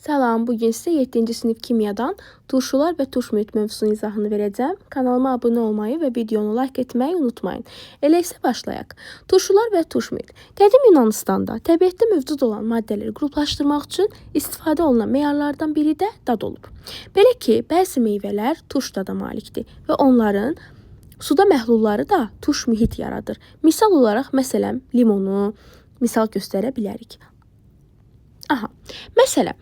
Salam, bugün sizə 7-ci sinif kimyadan turşular və turş mühit mövzusunun izahını verəcəm. Kanalıma abunə olmayı və videonu like etməyi unutmayın. Elə isə başlayaq. Turşular və turş mühit. Qədim Yunanıstanda təbiətdə mövcud olan maddələri qruplaşdırmaq üçün istifadə olunan meyarlardan biri də dad olub. Belə ki, bəzi meyvələr turş dada malikdir və onların suda məhlulları da turş mühit yaradır. Misal olaraq, məsələn, limonu misal göstərə bilərik. Məsələn,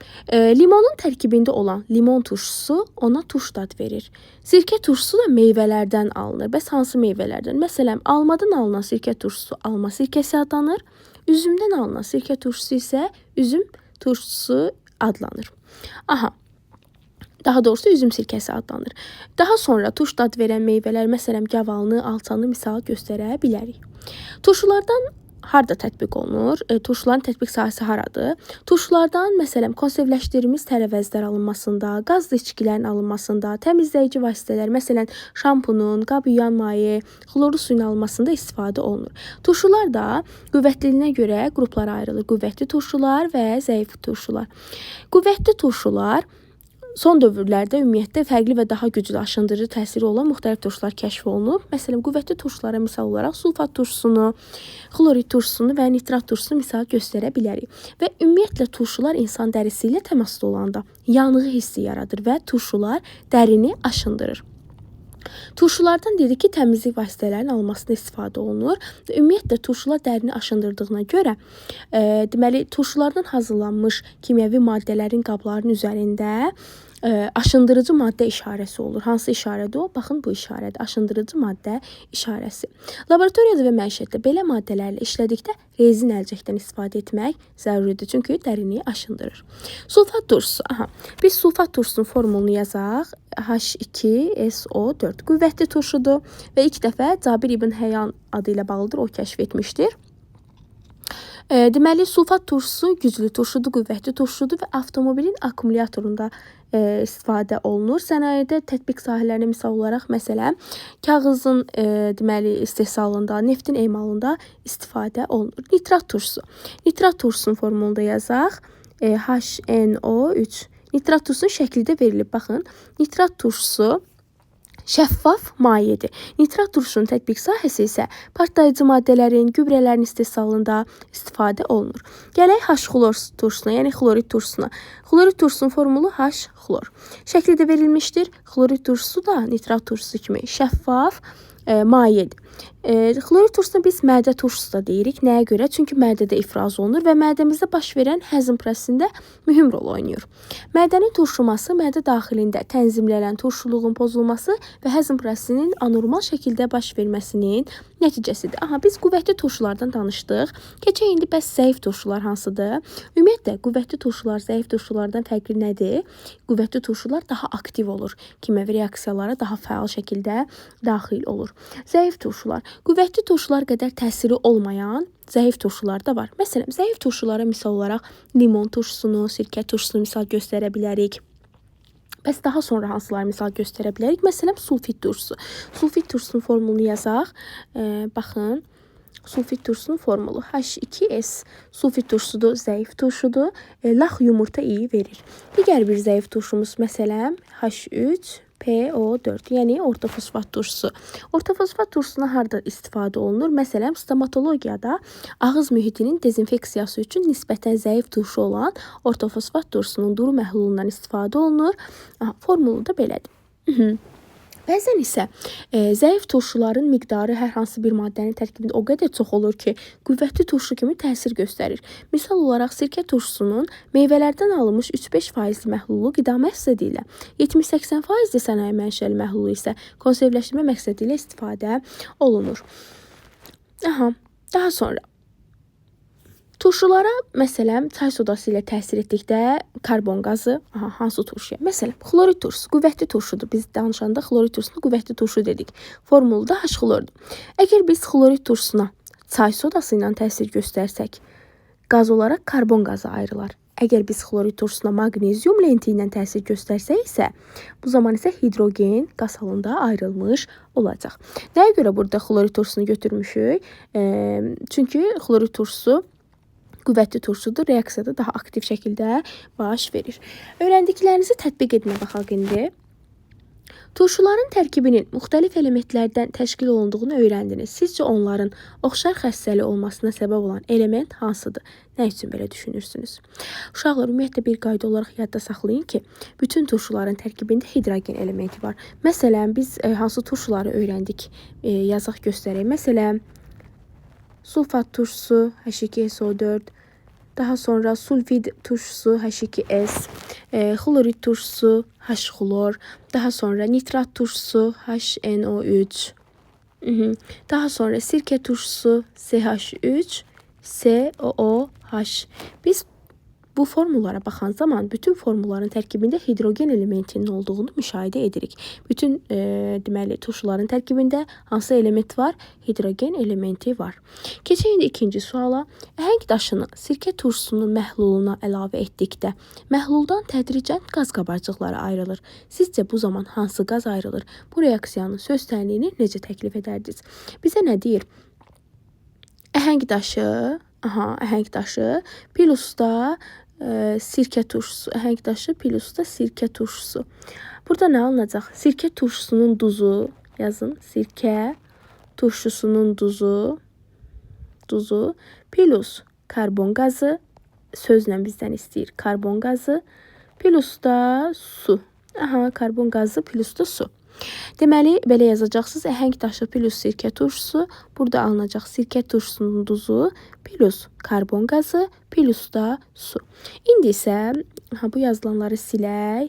limonun tərkibində olan limon turşusu ona turş dad verir. Sirkə turşusu da meyvələrdən alınır. Bəs hansı meyvələrdən? Məsələn, almadan alınan sirkə turşusu alma sirkəsi adlanır. Üzümdən alınan sirkə turşusu isə üzüm turşusu adlanır. Daha doğrusu üzüm sirkəsi adlanır. Daha sonra turş dad verən meyvələr, məsələn, gavalını, alçanı misal göstərə bilərik. Turşulardan harda tətbiq olunur? Turşuların tətbiq sahəsi haradır? Turşulardan, məsələn, konservləşdirilmiş tərəvəzlər alınmasında, qazlı içkilərin alınmasında, təmizləyici vasitələr, məsələn, şampunun, qab yuyan maye, xlorlu suyun alınmasında istifadə olunur. Turşular da qüvvətliliyinə görə qruplara ayrılır. Qüvvətli turşular və zəif turşular. Qüvvətli turşular son dövrlərdə ümumiyyətlə fərqli və daha güclü aşındırıcı təsiri olan müxtəlif turşular kəşf olunub. Məsələn, qüvvətli turşulara misal olaraq sulfat turşusunu, xlorid turşusunu və nitrat turşusunu misal göstərə bilərik. Və ümumiyyətlə turşular insan dərisi ilə təmasda olanda yanığı hissi yaradır və turşular dərini aşındırır. Turşulardan dedik ki, təmizlik vasitələrinin alınmasına istifadə olunur. Ümumiyyətlə turşular dərini aşındırdığına görə, deməli, turşulardan hazırlanmış kimyəvi maddələrin qabların üzərində aşındırıcı maddə işarəsi olur. Hansı işarədir o? Baxın, bu işarədir. Aşındırıcı maddə işarəsi. Laboratoriyada və məişətdə belə maddələrlə işlədikdə rezin əlcəkdən istifadə etmək zəruridir. Çünki dərini aşındırır. Sulfat turşusu. Biz sulfat turşusunun formulunu yazaq. H2SO4 qüvvətli turşudur və ilk dəfə Cabir İbn Həyyan adı ilə bağlıdır. O kəşf etmişdir. Deməli, sulfat turşusu güclü turşudur, qüvvətli turşudur və avtomobilin akkumulyatorunda istifadə olunur. Sənayedə tətbiq sahələrində misal olaraq, məsələn, kağızın deməli istehsalında, neftin emalında istifadə olunur. Nitrat turşusu. Nitrat turşusunun formulunu da yazaq. HNO3. Nitrat turşusunun şəkli də verilib. Baxın, nitrat turşusu şəffaf mayedir. Nitrat turşusunun tətbiq sahəsi isə partlayıcı maddələrin, gübrələrin istehsalında istifadə olunur. Gələk H-xlor turşusuna, yəni xlorid turşusuna. Xlorid turşusunun formulu H-xlor. Şəkli də verilmişdir. Xlorid turşusu da nitrat turşusu kimi şəffaf mayedir. Xlorid turşusuna biz mədə turşusu da deyirik. Nəyə görə? Çünki mədədə ifraz olunur və mədəmizdə baş verən həzm prosesində mühüm rol oynayır. Mədənin turşuması mədə daxilində tənzimlənən turşuluğun pozulması və həzm prosesinin anormal şəkildə baş verməsinin nəticəsidir. Biz qüvvətli turşulardan danışdıq. Keçək indi bəs zəif turşular hansıdır? Ümumiyyətlə, qüvvətli turşular zəif turşulardan fərqli nədir? Qüvvətli turşular daha aktiv olur. Kimyəvi reaksiyalara daha fəal şəkildə daxil olur. Zəif turşular. Qüvvətli turşular qədər təsiri olmayan zəif turşular da var. Məsələn, zəif turşulara misal olaraq limon turşusunu, sirkə turşusunu misal göstərə bilərik. Bəs daha sonra hansıları misal göstərə bilərik? Məsələn, sulfit turşusu. Sulfit turşusunun formulunu yazaq. Baxın, sulfit turşusunun formulu H2S. Sulfit turşusudur, zəif turşudur. Lax yumurta iyi verir. Digər bir zəif turşumuz, məsələn, H3PO4, yəni ortofosfat turşusu. Ortofosfat turşusuna harda istifadə olunur? Məsələn, stomatologiyada ağız mühitinin dezinfeksiyası üçün nisbətən zəif turşu olan ortofosfat turşusunun duru məhlulundan istifadə olunur. Formulu da belədir. Bəzən isə zəif turşuların miqdarı hər hansı bir maddənin tərkibində o qədər çox olur ki, qüvvətli turşu kimi təsir göstərir. Misal olaraq, sirkə turşusunun meyvələrdən alınmış 3-5% məhlulu qida məqsədi ilə, 70-80% sənaye mənşəli məhlulu isə konservləşdirmə məqsədi ilə istifadə olunur. Daha sonra turşulara, məsələn, çay sodası ilə təsir etdikdə karbon qazı, hansı turşuya? Məsələn, xlorid turşusu qüvvətli turşudur. Biz danışanda xlorid turşusuna qüvvətli turşu dedik. Formulu da H-xlordur. Əgər biz xlorid turşusuna çay sodası ilə təsir göstərsək, qaz olaraq karbon qazı ayrılar. Əgər biz xlorid turşusuna maqnezium lenti ilə təsir göstərsək isə, bu zaman isə hidrogen qaz halında ayrılmış olacaq. Nəyə görə burada xlorid turşusunu götürmüşük? Çünki xlorid turşusu qüvvətli turşudur. Reaksiyada daha aktiv şəkildə baş verir. Öyrəndiklərinizi tətbiq etmə baxaq indi. Turşuların tərkibinin müxtəlif elementlərdən təşkil olunduğunu öyrəndiniz. Sizcə onların oxşar xəstəli olmasına səbəb olan element hansıdır? Nə üçün belə düşünürsünüz? Uşaqlar, ümumiyyətlə bir qayda olaraq yadda saxlayın ki, bütün turşuların tərkibində hidrogen elementi var. Məsələn, biz hansı turşuları öyrəndik? Yazaq göstərək. Məsələn, sulfat turşusu H2SO4, daha sonra sulfid turşusu H2S, xlorid turşusu H-xlor, daha sonra nitrat turşusu HNO3, daha sonra sirke turşusu CH3, COOH. Biz bu formullara baxan zaman bütün formulların tərkibində hidrogen elementinin olduğunu müşahidə edirik. Bütün deməli turşuların tərkibində hansı element var? Hidrogen elementi var. Keçək indi ikinci suala. Əhəng daşını sirkə turşusunun məhluluna əlavə etdikdə məhluldan tədricən qaz qabarcıqları ayrılır. Sizcə bu zaman hansı qaz ayrılır? Bu reaksiyanın söz tənliyini necə təklif edərdiniz? Bizə nə deyir? Əhəng daşı plusda sirkə turşusu. Əhəng daşı plusda sirkə turşusu. Burada nə alınacaq? Sirkə turşusunun duzu, yazın. Sirkə turşusunun duzu plus karbon qazı, sözlə bizdən istəyir karbon qazı, plusda su. Karbon qazı plusda su. Deməli, belə yazacaqsınız. Əhəng daşı plus sirkə turşusu. Burada alınacaq sirkə turşusunun duzu plus karbon qazı plus da su. İndi isə bu yazılanları silək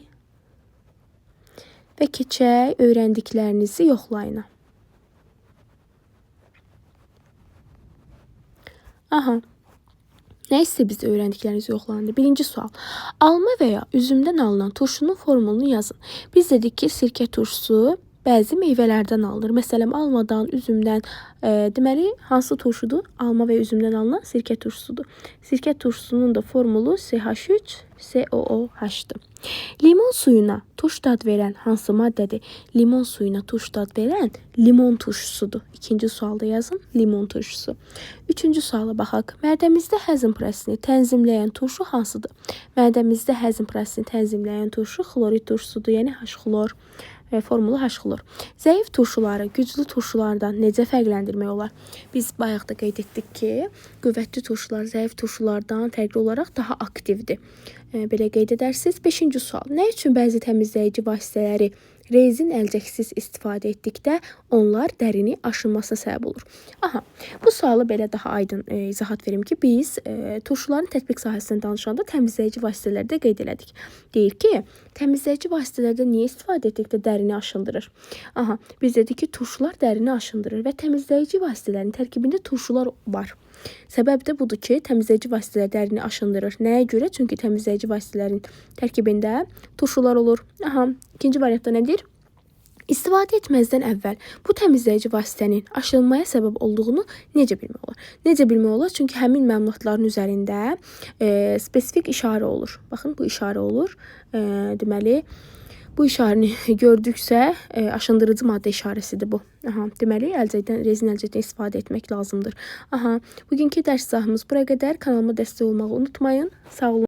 və keçək öyrəndiklərinizi yoxlayın. Nə isə biz öyrəndiklərinizi yoxlandı. Birinci sual. Alma və ya üzümdən alınan turşunun formulunu yazın. Biz dedik ki, sirkə turşusu bəzi meyvələrdən alınır. Məsələn, almadan, üzümdən. Deməli, hansı turşudur? Alma və üzümdən alınan sirkə turşusudur. Sirkə turşusunun da formulu CH3COOH-dır. Limon suyuna turş dad verən hansı maddədir? Limon suyuna turş dad verən limon turşusudur. İkinci sualda yazın, limon turşusu. Üçüncü suala baxaq. Mədəmizdə həzm prosesini tənzimləyən turşu hansıdır? Mədəmizdə həzm prosesini tənzimləyən turşu xlorid turşusudur, yəni H-xlor. Formulu H-xlor. Zəif turşuları güclü turşulardan necə fərqləndirmək olar? Biz bayaq da qeyd etdik ki, qüvvətli turşular zəif turşulardan fərqli olaraq daha aktivdir. Belə qeyd edərsiniz. 5-ci sual. Nə üçün bəzi təmizləyici vasitələri rezin əlcəksiz istifadə etdikdə onlar dərini aşınmasına səbəb olur? Bu sualı belə daha aydın izahat verim ki, biz turşuların tətbiq sahəsində danışanda təmizləyici vasitələrdə qeyd elədik. Deyir ki, təmizləyici vasitələrdə niyə istifadə etdikdə dərini aşındırır? Biz dedik ki, turşular dərini aşındırır və təmizləyici vasitələrin tərkibində turşular var. Səbəb də budur ki, təmizləyici vasitələr dərini aşındırır. Nəyə görə? Çünki təmizləyici vasitələrin tərkibində turşular olur. İkinci variantda nədir? İstifadə etməzdən əvvəl bu təmizləyici vasitənin aşınmaya səbəb olduğunu necə bilmək olar? Necə bilmək olar? Çünki həmin məlumatların üzərində spesifik işarə olur. Baxın, bu işarə olur. Deməli, bu işarəni gördüksə aşındırıcı maddə işarəsidir bu. Deməli, rezin əlcəkdən istifadə etmək lazımdır. Bugünkü dərs izahımız buraya qədər. Kanalıma dəstək olmağı unutmayın. Sağ olun.